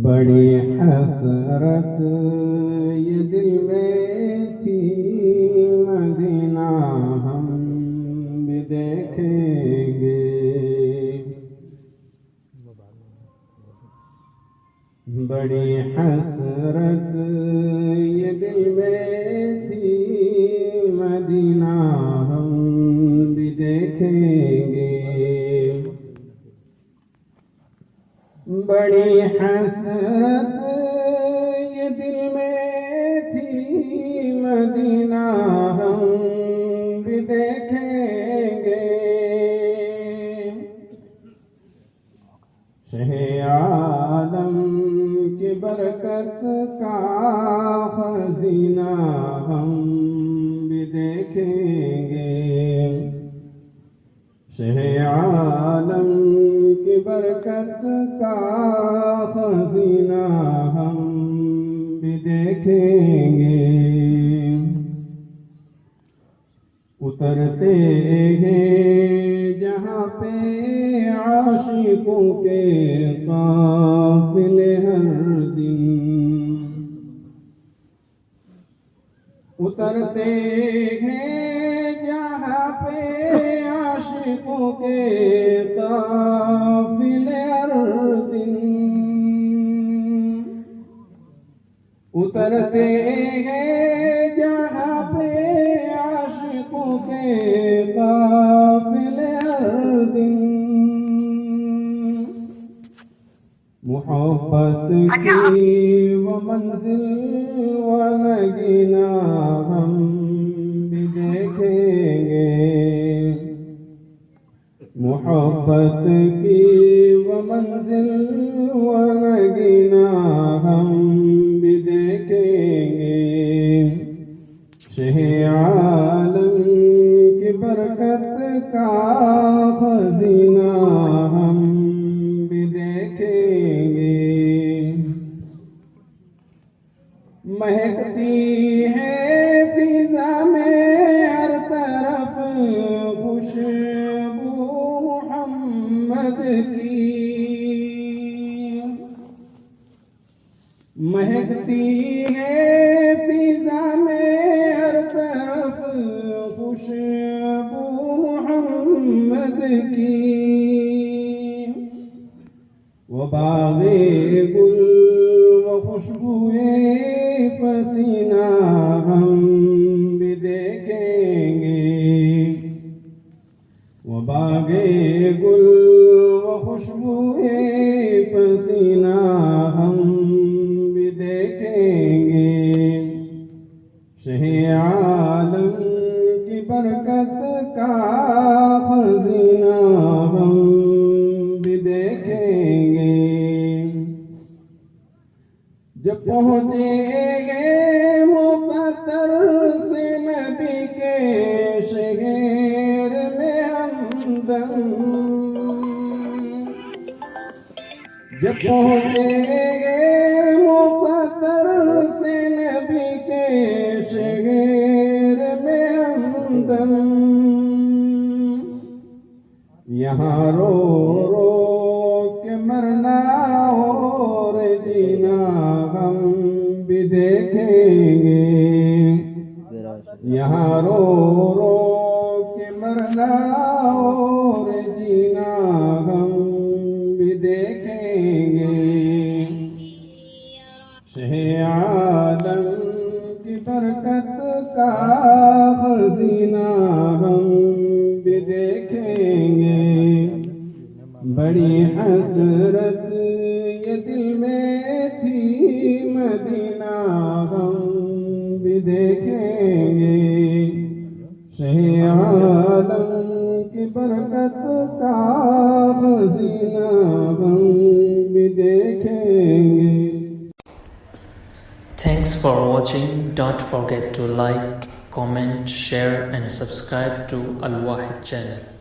بڑی حسرت یہ دل میں تھی، مدینہ ہم بھی دیکھیں گے۔ بڑی حسرت یہ دل میں تھی، مدینہ ہم بھی دیکھیں گے۔ بڑی حسرت یہ دل میں تھی، مدینہ ہم بھی دیکھیں گے۔ شہ عالم کی برکت کا خزینہ ہم بھی دیکھیں گے۔ شہ عالم کی برکت کا خزینہ ہم بھی دیکھیں گے۔ اترتے ہیں جہاں پہ عاشقوں کے قافلے ہر دن، اترتے ہیں جہاں پہ عاشقوں کے قافلے ہر دن، اترتے ہیں جہاں پہ عاشقوں کے قافلے ہر دن۔ محبت کی وہ منزل و نگینہ ہم بھی دیکھیں گے۔ محبت کی وہ منزل و نگینہ ہم بھی دیکھیں گے۔ شہ عالم کی برکت کا خزینہ ہم بھی دیکھیں گے۔ مہکتی ہے فضا میں ہر طرف خوشبو محمد کی، مہکتی ہے فضا میں ہر طرف خوشبو محمد کی۔ وہ باغ گل وہ خوشبوئے پسینہ ہم بھی دیکھیں گے۔ وہ باغ گل وہ خوشبوئے پسینہ ہم بھی دیکھیں گے۔ شہ عالم کی برکت کا خزینہ ہم بھی دیکھیں گے۔ جب پہنچیں گے مقتر سے نبی کے شہر میں ہمدم، جب پہنچیں گے مقتر سے نبی کے شہر میں ہمدم، یہاں رو رو کے مرنا اور جینا ہم بھی دیکھیں گے۔ یہاں رو رو کے مرنا اور جینا ہم بھی دیکھیں گے۔ شہ عالم کی برکت کا خزینہ ہم بھی دیکھیں گے۔ بڑی حسرت یہ دل میں تھی، مدینہ ہم بھی دیکھیں گے۔ شہ عالم کی برکت کا خزینہ ہم بھی دیکھیں گے۔ Thanks for watching. Don't forget to like, comment, share and subscribe to Al Wahid channel.